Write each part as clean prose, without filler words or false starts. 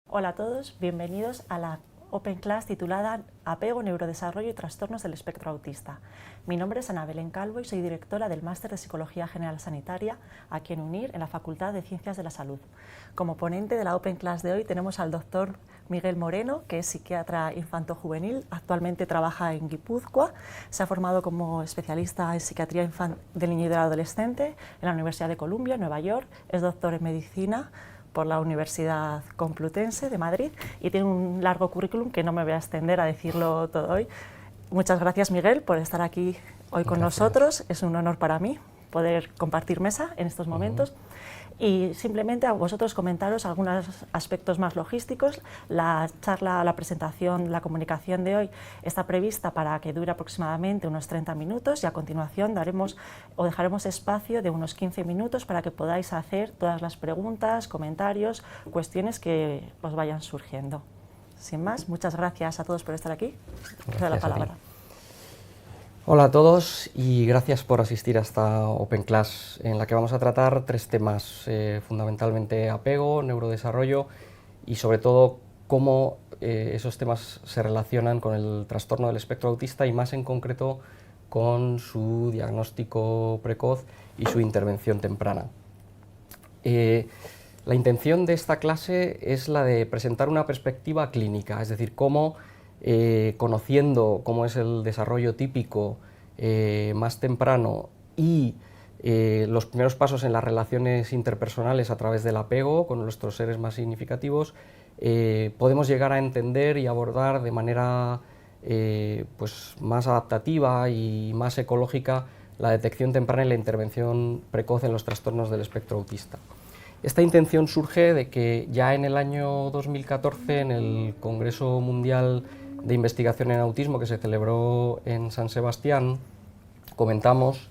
Hola a todos, bienvenidos a la Open Class titulada Apego, Neurodesarrollo y Trastornos del Espectro Autista. Mi nombre es Ana Belén Calvo y soy directora del Máster de Psicología General Sanitaria aquí en UNIR, en la Facultad de Ciencias de la Salud. Como ponente de la Open Class de hoy tenemos al doctor Miguel Moreno, que es psiquiatra infanto-juvenil, actualmente trabaja en Guipúzcoa, se ha formado como especialista en psiquiatría del niño y del adolescente en la Universidad de Columbia, Nueva York, es doctor en medicina por la Universidad Complutense de Madrid y tiene un largo currículum que no me voy a extender a decirlo todo hoy. Muchas gracias, Miguel, por estar aquí hoy con nosotros. Es un honor para mí poder compartir mesa en estos momentos. Y simplemente a vosotros comentaros algunos aspectos más logísticos. La charla, la presentación, la comunicación de hoy está prevista para que dure aproximadamente unos 30 minutos y a continuación dejaremos espacio de unos 15 minutos para que podáis hacer todas las preguntas, comentarios, cuestiones que os vayan surgiendo. Sin más, muchas gracias a todos por estar aquí. Os doy la palabra. Hola a todos y gracias por asistir a esta Open Class en la que vamos a tratar tres temas, fundamentalmente apego, neurodesarrollo y sobre todo cómo esos temas se relacionan con el trastorno del espectro autista y más en concreto con su diagnóstico precoz y su intervención temprana. La intención de esta clase es la de presentar una perspectiva clínica, es decir, cómo conociendo cómo es el desarrollo típico más temprano y los primeros pasos en las relaciones interpersonales a través del apego con nuestros seres más significativos, podemos llegar a entender y abordar de manera pues más adaptativa y más ecológica la detección temprana y la intervención precoz en los trastornos del espectro autista. Esta intención surge de que ya en el año 2014, en el Congreso Mundial de Investigación en Autismo que se celebró en San Sebastián, comentamos,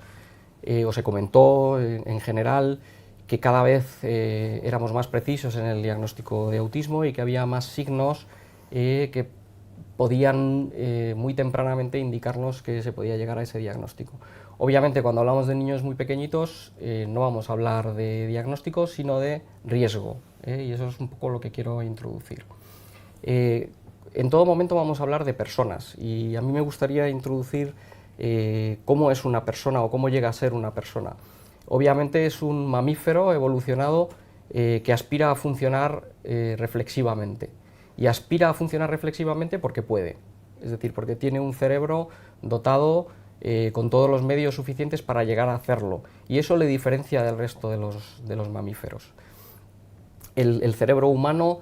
o se comentó en general, que cada vez éramos más precisos en el diagnóstico de autismo y que había más signos que podían muy tempranamente indicarnos que se podía llegar a ese diagnóstico. Obviamente, cuando hablamos de niños muy pequeñitos, no vamos a hablar de diagnóstico, sino de riesgo, y eso es un poco lo que quiero introducir. En todo momento vamos a hablar de personas, y a mí me gustaría introducir cómo es una persona o cómo llega a ser una persona. Obviamente es un mamífero evolucionado que aspira a funcionar reflexivamente, y aspira a funcionar reflexivamente porque puede, es decir, porque tiene un cerebro dotado con todos los medios suficientes para llegar a hacerlo, y eso le diferencia del resto de los mamíferos. El cerebro humano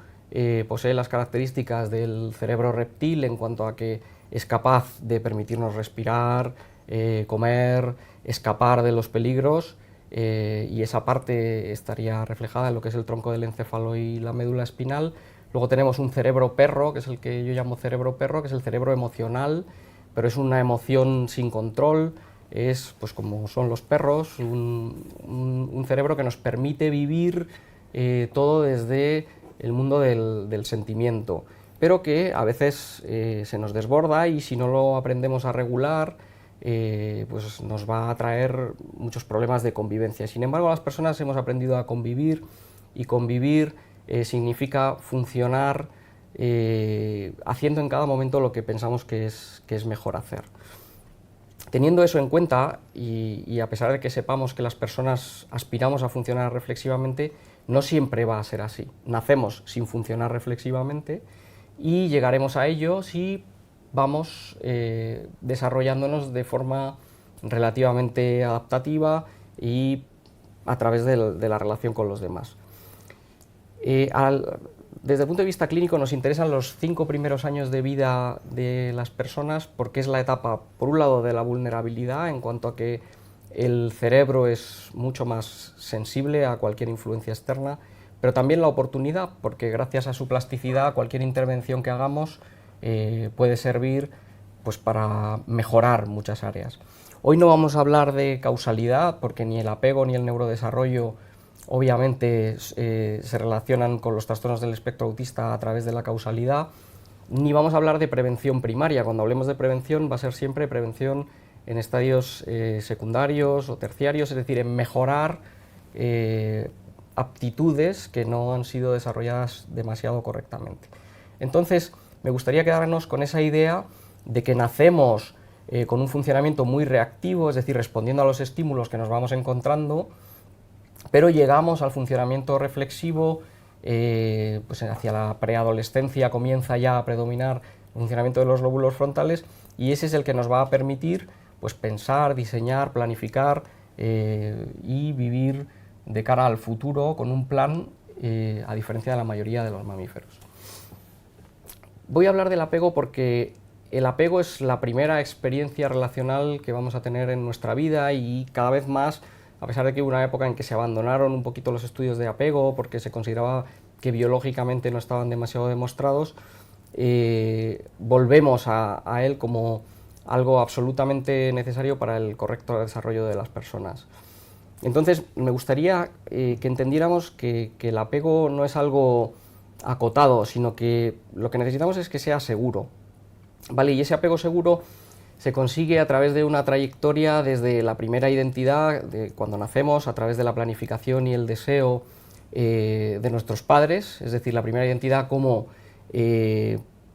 posee las características del cerebro reptil en cuanto a que es capaz de permitirnos respirar, comer, escapar de los peligros, y esa parte estaría reflejada en lo que es el tronco del encéfalo y la médula espinal. Luego tenemos un cerebro perro, que es el que yo llamo cerebro perro, que es el cerebro emocional, pero es una emoción sin control, es, pues como son los perros, un cerebro que nos permite vivir todo desde el mundo del sentimiento, pero que a veces se nos desborda y si no lo aprendemos a regular, pues nos va a traer muchos problemas de convivencia. Sin embargo, las personas hemos aprendido a convivir, y convivir significa funcionar haciendo en cada momento lo que pensamos que es mejor hacer. Teniendo eso en cuenta, y a pesar de que sepamos que las personas aspiramos a funcionar reflexivamente, no siempre va a ser así. Nacemos sin funcionar reflexivamente y llegaremos a ello si vamos desarrollándonos de forma relativamente adaptativa y a través de la relación con los demás. Desde el punto de vista clínico nos interesan los 5 primeros años de vida de las personas porque es la etapa, por un lado, de la vulnerabilidad en cuanto a que el cerebro es mucho más sensible a cualquier influencia externa, pero también la oportunidad porque gracias a su plasticidad cualquier intervención que hagamos puede servir pues, para mejorar muchas áreas. Hoy no vamos a hablar de causalidad porque ni el apego ni el neurodesarrollo obviamente se relacionan con los trastornos del espectro autista a través de la causalidad, ni vamos a hablar de prevención primaria. Cuando hablemos de prevención va a ser siempre prevención en estadios secundarios o terciarios, es decir, en mejorar aptitudes que no han sido desarrolladas demasiado correctamente. Entonces, me gustaría quedarnos con esa idea de que nacemos con un funcionamiento muy reactivo, es decir, respondiendo a los estímulos que nos vamos encontrando, pero llegamos al funcionamiento reflexivo, pues hacia la preadolescencia comienza ya a predominar el funcionamiento de los lóbulos frontales, y ese es el que nos va a permitir pues, pensar, diseñar, planificar y vivir de cara al futuro con un plan, a diferencia de la mayoría de los mamíferos. Voy a hablar del apego porque el apego es la primera experiencia relacional que vamos a tener en nuestra vida, y cada vez más, a pesar de que hubo una época en que se abandonaron un poquito los estudios de apego porque se consideraba que biológicamente no estaban demasiado demostrados, volvemos a él como algo absolutamente necesario para el correcto desarrollo de las personas. Entonces, me gustaría que entendiéramos que el apego no es algo acotado, sino que lo que necesitamos es que sea seguro, ¿vale? Y ese apego seguro se consigue a través de una trayectoria desde la primera identidad, de cuando nacemos, a través de la planificación y el deseo de nuestros padres, es decir, la primera identidad como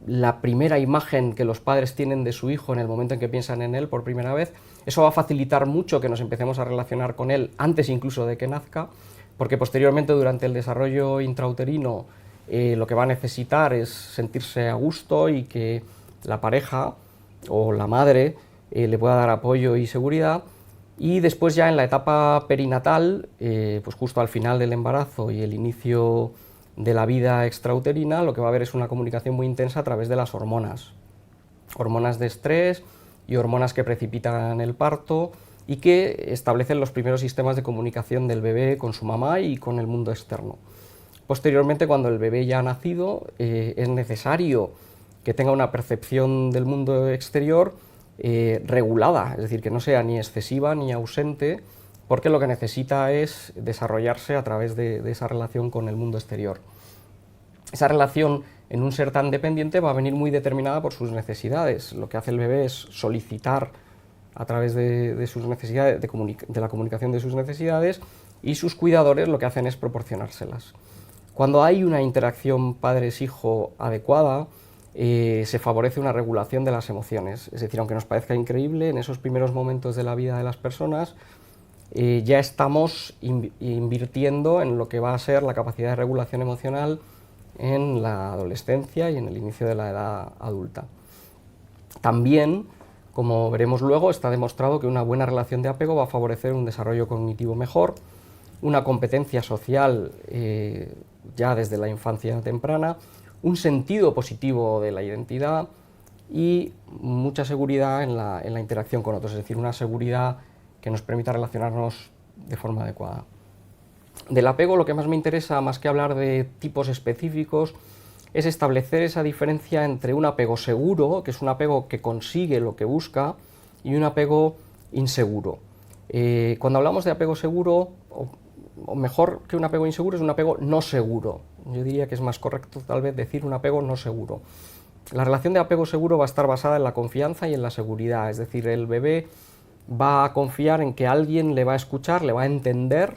la primera imagen que los padres tienen de su hijo en el momento en que piensan en él por primera vez. Eso va a facilitar mucho que nos empecemos a relacionar con él antes incluso de que nazca, porque posteriormente durante el desarrollo intrauterino lo que va a necesitar es sentirse a gusto y que la pareja o la madre le pueda dar apoyo y seguridad. Y después ya en la etapa perinatal, pues justo al final del embarazo y el inicio de la vida extrauterina, lo que va a haber es una comunicación muy intensa a través de las hormonas. Hormonas de estrés y hormonas que precipitan el parto y que establecen los primeros sistemas de comunicación del bebé con su mamá y con el mundo externo. Posteriormente, cuando el bebé ya ha nacido, es necesario que tenga una percepción del mundo exterior regulada, es decir, que no sea ni excesiva ni ausente, porque lo que necesita es desarrollarse a través de esa relación con el mundo exterior. Esa relación en un ser tan dependiente va a venir muy determinada por sus necesidades. Lo que hace el bebé es solicitar a través de sus necesidades, de la comunicación de sus necesidades, y sus cuidadores lo que hacen es proporcionárselas. Cuando hay una interacción padres-hijo adecuada, se favorece una regulación de las emociones. Es decir, aunque nos parezca increíble, en esos primeros momentos de la vida de las personas ya estamos invirtiendo en lo que va a ser la capacidad de regulación emocional en la adolescencia y en el inicio de la edad adulta. También, como veremos luego, está demostrado que una buena relación de apego va a favorecer un desarrollo cognitivo mejor, una competencia social ya desde la infancia temprana, un sentido positivo de la identidad y mucha seguridad en la interacción con otros, es decir, una seguridad que nos permita relacionarnos de forma adecuada. Del apego lo que más me interesa, más que hablar de tipos específicos, es establecer esa diferencia entre un apego seguro, que es un apego que consigue lo que busca, y un apego inseguro. Cuando hablamos de apego seguro, o mejor que un apego inseguro, es un apego no seguro. Yo diría que es más correcto tal vez decir un apego no seguro. La relación de apego seguro va a estar basada en la confianza y en la seguridad, es decir, el bebé va a confiar en que alguien le va a escuchar, le va a entender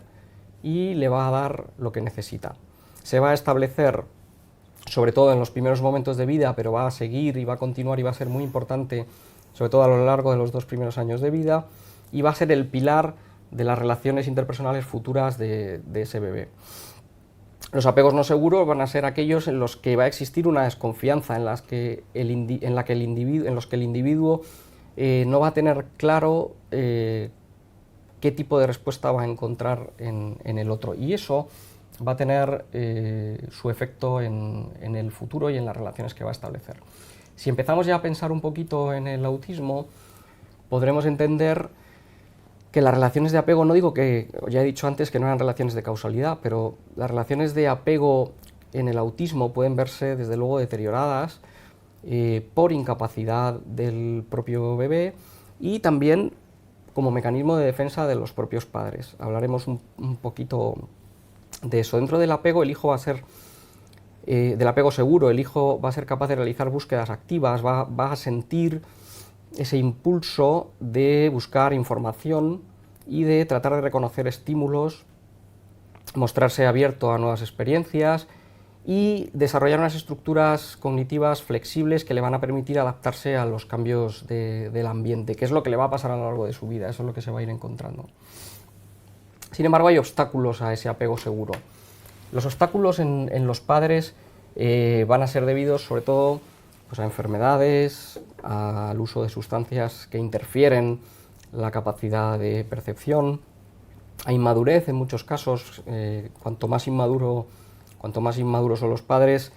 y le va a dar lo que necesita. Se va a establecer, sobre todo en los primeros momentos de vida, pero va a seguir y va a continuar y va a ser muy importante, sobre todo a lo largo de los 2 primeros años de vida, y va a ser el pilar de las relaciones interpersonales futuras de ese bebé. Los apegos no seguros van a ser aquellos en los que va a existir una desconfianza, en los que el individuo no va a tener claro qué tipo de respuesta va a encontrar en el otro, y eso va a tener su efecto en el futuro y en las relaciones que va a establecer. Si empezamos ya a pensar un poquito en el autismo, podremos entender que las relaciones de apego, no digo que, ya he dicho antes que no eran relaciones de causalidad, pero las relaciones de apego en el autismo pueden verse desde luego deterioradas por incapacidad del propio bebé y también como mecanismo de defensa de los propios padres. Hablaremos un poquito de eso. Dentro del apego, el hijo va a ser, del apego seguro, el hijo va a ser capaz de realizar búsquedas activas, va a sentir ese impulso de buscar información y de tratar de reconocer estímulos mostrarse abierto a nuevas experiencias y desarrollar unas estructuras cognitivas flexibles que le van a permitir adaptarse a los cambios del ambiente, que es lo que le va a pasar a lo largo de su vida, eso es lo que se va a ir encontrando. Sin embargo, hay obstáculos a ese apego seguro. Los obstáculos en los padres van a ser debidos sobre todo pues, a enfermedades, al uso de sustancias que interfieren la capacidad de percepción, a inmadurez en muchos casos. Cuanto más inmaduros son los padres,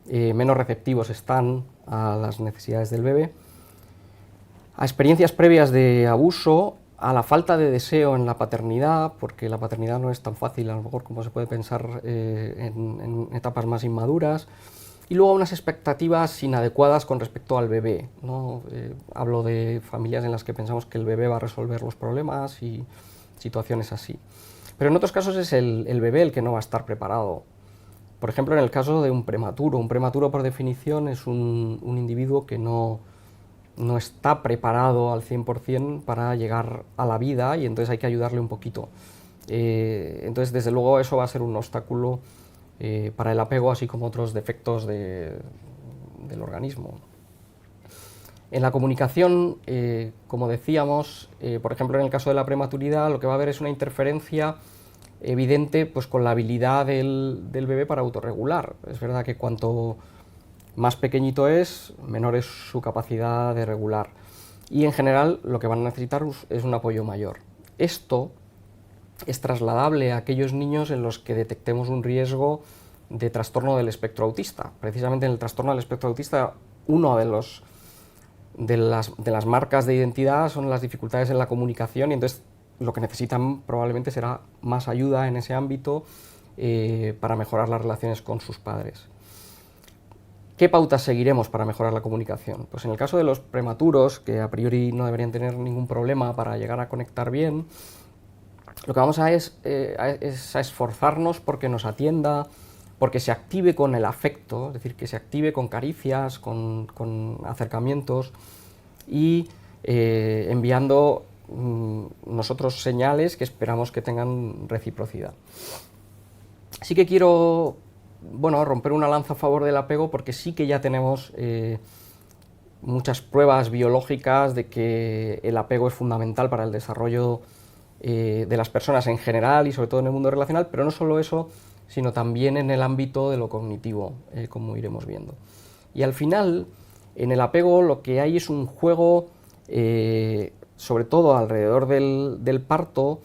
menos receptivos están a las necesidades del bebé, a experiencias previas de abuso, a la falta de deseo en la paternidad, porque la paternidad no es tan fácil a lo mejor como se puede pensar en etapas más inmaduras, y luego unas expectativas inadecuadas con respecto al bebé, ¿no? Hablo de familias en las que pensamos que el bebé va a resolver los problemas y situaciones así. Pero en otros casos es el bebé el que no va a estar preparado. Por ejemplo, en el caso de un prematuro por definición es un individuo que no está preparado al 100% para llegar a la vida y entonces hay que ayudarle un poquito. Entonces, desde luego, eso va a ser un obstáculo para el apego, así como otros defectos del organismo. En la comunicación, como decíamos, por ejemplo, en el caso de la prematuridad, lo que va a haber es una interferencia evidente pues, con la habilidad del bebé para autorregular. Es verdad que cuanto más pequeñito es, menor es su capacidad de regular. Y en general lo que van a necesitar es un apoyo mayor. Esto es trasladable a aquellos niños en los que detectemos un riesgo de trastorno del espectro autista. Precisamente en el trastorno del espectro autista, uno de las marcas de identidad son las dificultades en la comunicación, y entonces lo que necesitan probablemente será más ayuda en ese ámbito para mejorar las relaciones con sus padres. ¿Qué pautas seguiremos para mejorar la comunicación? Pues en el caso de los prematuros, que a priori no deberían tener ningún problema para llegar a conectar bien, lo que vamos a esforzarnos porque nos atienda, porque se active con el afecto, es decir, que se active con caricias, con acercamientos y enviando nosotros señales que esperamos que tengan reciprocidad. Sí que quiero romper una lanza a favor del apego, porque sí que ya tenemos muchas pruebas biológicas de que el apego es fundamental para el desarrollo de las personas en general y sobre todo en el mundo relacional, pero no solo eso, sino también en el ámbito de lo cognitivo, como iremos viendo. Y al final, en el apego lo que hay es un juego, sobre todo alrededor del parto,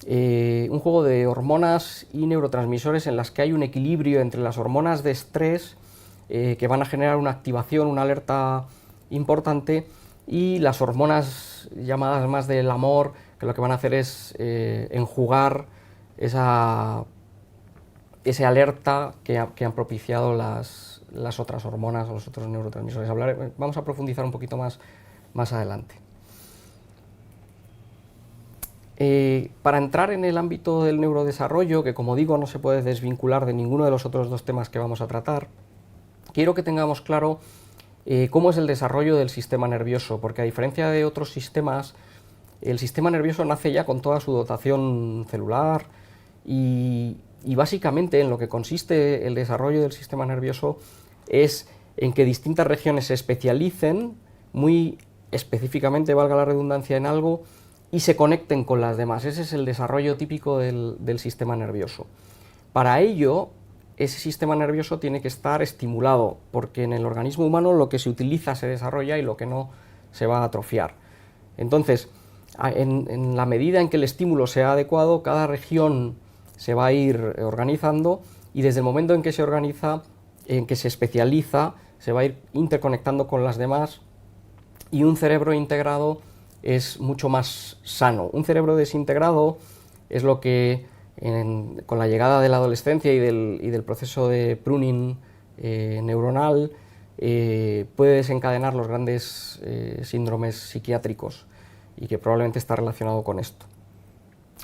un juego de hormonas y neurotransmisores en las que hay un equilibrio entre las hormonas de estrés, que van a generar una activación, una alerta importante, y las hormonas llamadas más del amor, que lo que van a hacer es enjugar esa alerta que han propiciado las otras hormonas o los otros neurotransmisores. Vamos a profundizar un poquito más adelante. Para entrar en el ámbito del neurodesarrollo, que como digo no se puede desvincular de ninguno de los otros dos temas que vamos a tratar, quiero que tengamos claro cómo es el desarrollo del sistema nervioso, porque a diferencia de otros sistemas, el sistema nervioso nace ya con toda su dotación celular y básicamente en lo que consiste el desarrollo del sistema nervioso es en que distintas regiones se especialicen muy específicamente, valga la redundancia, en algo y se conecten con las demás. Ese es el desarrollo típico del sistema nervioso. Para ello, ese sistema nervioso tiene que estar estimulado, porque en el organismo humano lo que se utiliza se desarrolla y lo que no se va a atrofiar. Entonces, en la medida en que el estímulo sea adecuado, cada región se va a ir organizando y desde el momento en que se organiza, en que se especializa, se va a ir interconectando con las demás y un cerebro integrado es mucho más sano. Un cerebro desintegrado es lo que con la llegada de la adolescencia y del proceso de pruning neuronal puede desencadenar los grandes síndromes psiquiátricos y que probablemente está relacionado con esto.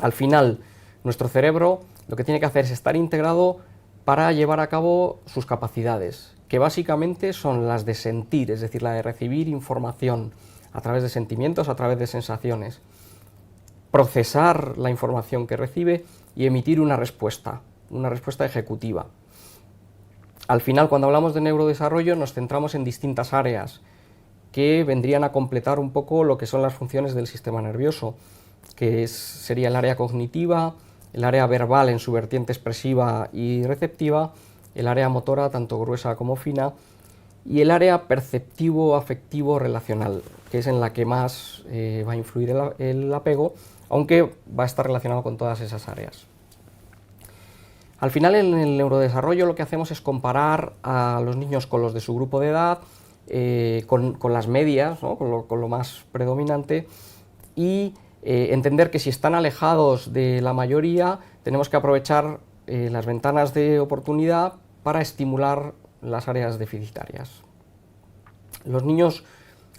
Al final, nuestro cerebro lo que tiene que hacer es estar integrado para llevar a cabo sus capacidades, que básicamente son las de sentir, es decir, la de recibir información a través de sentimientos, a través de sensaciones, procesar la información que recibe y emitir una respuesta ejecutiva. Al final, cuando hablamos de neurodesarrollo, nos centramos en distintas áreas que vendrían a completar un poco lo que son las funciones del sistema nervioso, que sería el área cognitiva, el área verbal en su vertiente expresiva y receptiva, el área motora, tanto gruesa como fina, y el área perceptivo-afectivo-relacional, que es en la que más va a influir el apego, aunque va a estar relacionado con todas esas áreas. Al final, en el neurodesarrollo lo que hacemos es comparar a los niños con los de su grupo de edad, con las medias, ¿no? con lo más predominante, y entender que si están alejados de la mayoría, tenemos que aprovechar las ventanas de oportunidad para estimular las áreas deficitarias. Los niños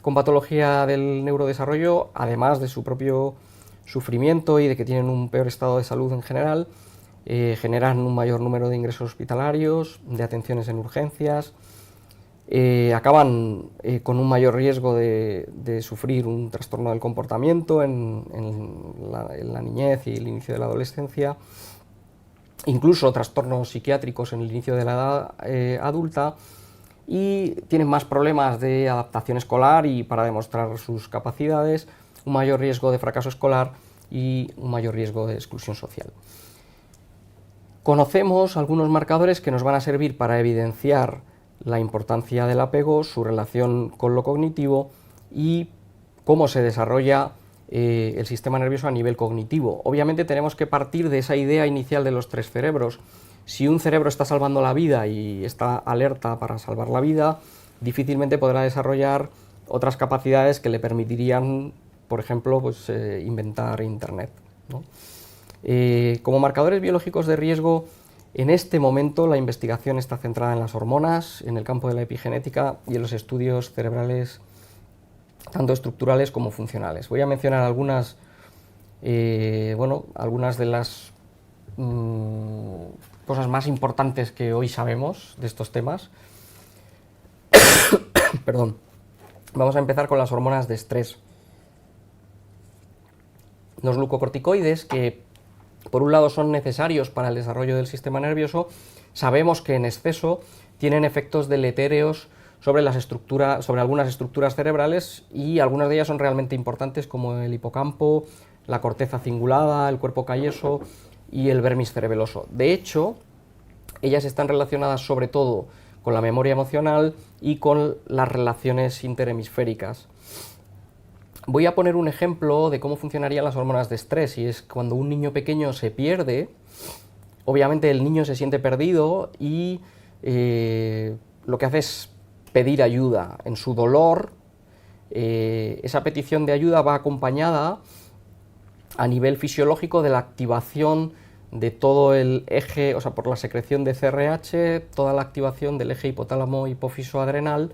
con patología del neurodesarrollo, además de su propio sufrimiento y de que tienen un peor estado de salud en general, generan un mayor número de ingresos hospitalarios, de atenciones en urgencias, acaban con un mayor riesgo de sufrir un trastorno del comportamiento en la niñez y el inicio de la adolescencia, incluso trastornos psiquiátricos en el inicio de la edad adulta, y tienen más problemas de adaptación escolar y para demostrar sus capacidades, un mayor riesgo de fracaso escolar y un mayor riesgo de exclusión social. Conocemos algunos marcadores que nos van a servir para evidenciar la importancia del apego, su relación con lo cognitivo y cómo se desarrolla el sistema nervioso a nivel cognitivo. Obviamente tenemos que partir de esa idea inicial de los tres cerebros. Si un cerebro está salvando la vida y está alerta para salvar la vida, difícilmente podrá desarrollar otras capacidades que le permitirían, por ejemplo, pues, inventar Internet, ¿no? Como marcadores biológicos de riesgo, en este momento la investigación está centrada en las hormonas, en el campo de la epigenética y en los estudios cerebrales, tanto estructurales como funcionales. Voy a mencionar algunas de las cosas más importantes que hoy sabemos de estos temas. Perdón. Vamos a empezar con las hormonas de estrés. Los glucocorticoides, que por un lado son necesarios para el desarrollo del sistema nervioso, sabemos que en exceso tienen efectos deletéreos sobre algunas estructuras cerebrales, y algunas de ellas son realmente importantes, como el hipocampo, la corteza cingulada, el cuerpo calloso y el vermis cerebeloso. De hecho, ellas están relacionadas sobre todo con la memoria emocional y con las relaciones interhemisféricas. Voy a poner un ejemplo de cómo funcionarían las hormonas de estrés, y es cuando un niño pequeño se pierde. Obviamente el niño se siente perdido y lo que hace es pedir ayuda. En su dolor, esa petición de ayuda va acompañada a nivel fisiológico de la activación de todo el eje, o sea, por la secreción de CRH, toda la activación del eje hipotálamo-hipófiso-adrenal,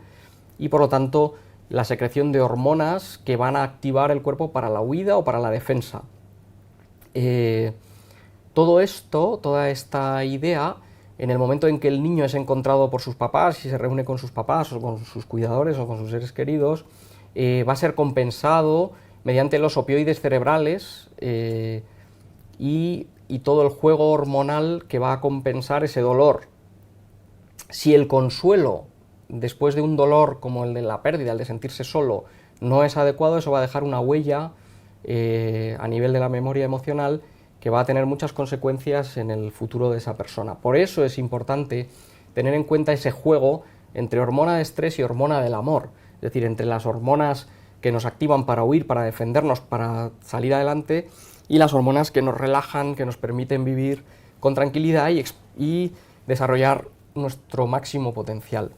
y por lo tanto la secreción de hormonas que van a activar el cuerpo para la huida o para la defensa. Todo esto, toda esta idea, en el momento en que el niño es encontrado por sus papás y se reúne con sus papás o con sus cuidadores o con sus seres queridos, va a ser compensado mediante los opioides cerebrales y todo el juego hormonal que va a compensar ese dolor. Si el consuelo después de un dolor como el de la pérdida, el de sentirse solo, no es adecuado, eso va a dejar una huella a nivel de la memoria emocional que va a tener muchas consecuencias en el futuro de esa persona. Por eso es importante tener en cuenta ese juego entre hormona de estrés y hormona del amor, es decir, entre las hormonas que nos activan para huir, para defendernos, para salir adelante, y las hormonas que nos relajan, que nos permiten vivir con tranquilidad y desarrollar nuestro máximo potencial.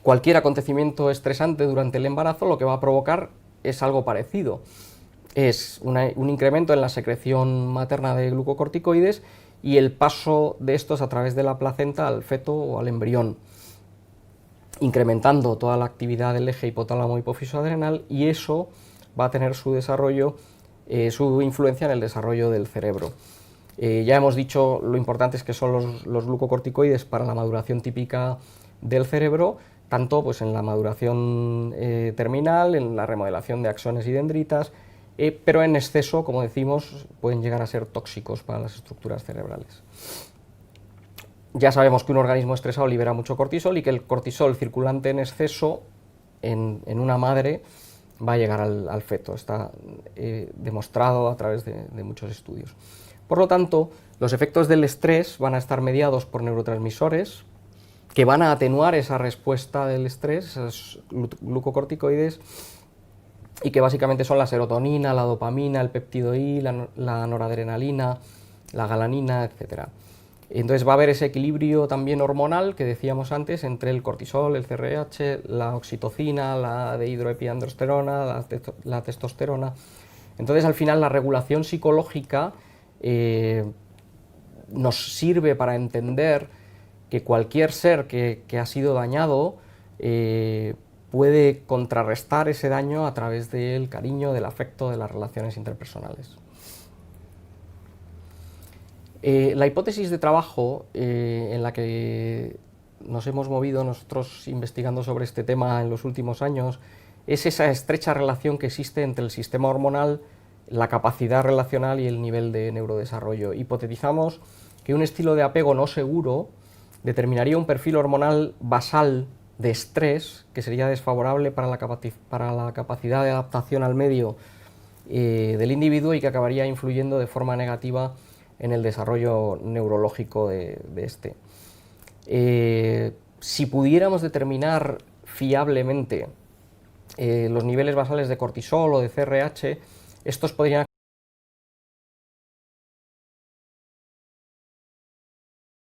Cualquier acontecimiento estresante durante el embarazo lo que va a provocar es algo parecido. Es un incremento en la secreción materna de glucocorticoides y el paso de estos a través de la placenta al feto o al embrión, incrementando toda la actividad del eje hipotálamo-hipófiso-adrenal, y eso va a tener su desarrollo, su influencia en el desarrollo del cerebro. Ya hemos dicho lo importantes que son los glucocorticoides para la maduración típica del cerebro, tanto pues en la maduración terminal, en la remodelación de axones y dendritas, pero en exceso, como decimos, pueden llegar a ser tóxicos para las estructuras cerebrales. Ya sabemos que un organismo estresado libera mucho cortisol y que el cortisol circulante en exceso en una madre va a llegar al feto. Está demostrado a través de muchos estudios. Por lo tanto, los efectos del estrés van a estar mediados por neurotransmisores que van a atenuar esa respuesta del estrés, esos glucocorticoides, y que básicamente son la serotonina, la dopamina, el péptido I, la noradrenalina, la galanina, etc. Entonces va a haber ese equilibrio también hormonal que decíamos antes entre el cortisol, el CRH, la oxitocina, la dehidroepiandrosterona, la testosterona. Entonces al final la regulación psicológica nos sirve para entender que cualquier ser que ha sido dañado puede contrarrestar ese daño a través del cariño, del afecto, de las relaciones interpersonales. La hipótesis de trabajo en la que nos hemos movido nosotros investigando sobre este tema en los últimos años es esa estrecha relación que existe entre el sistema hormonal, la capacidad relacional y el nivel de neurodesarrollo. Hipotetizamos que un estilo de apego no seguro determinaría un perfil hormonal basal de estrés que sería desfavorable para la capacidad de adaptación al medio del individuo y que acabaría influyendo de forma negativa en el desarrollo neurológico de este. Si pudiéramos determinar fiablemente los niveles basales de cortisol o de CRH, estos podrían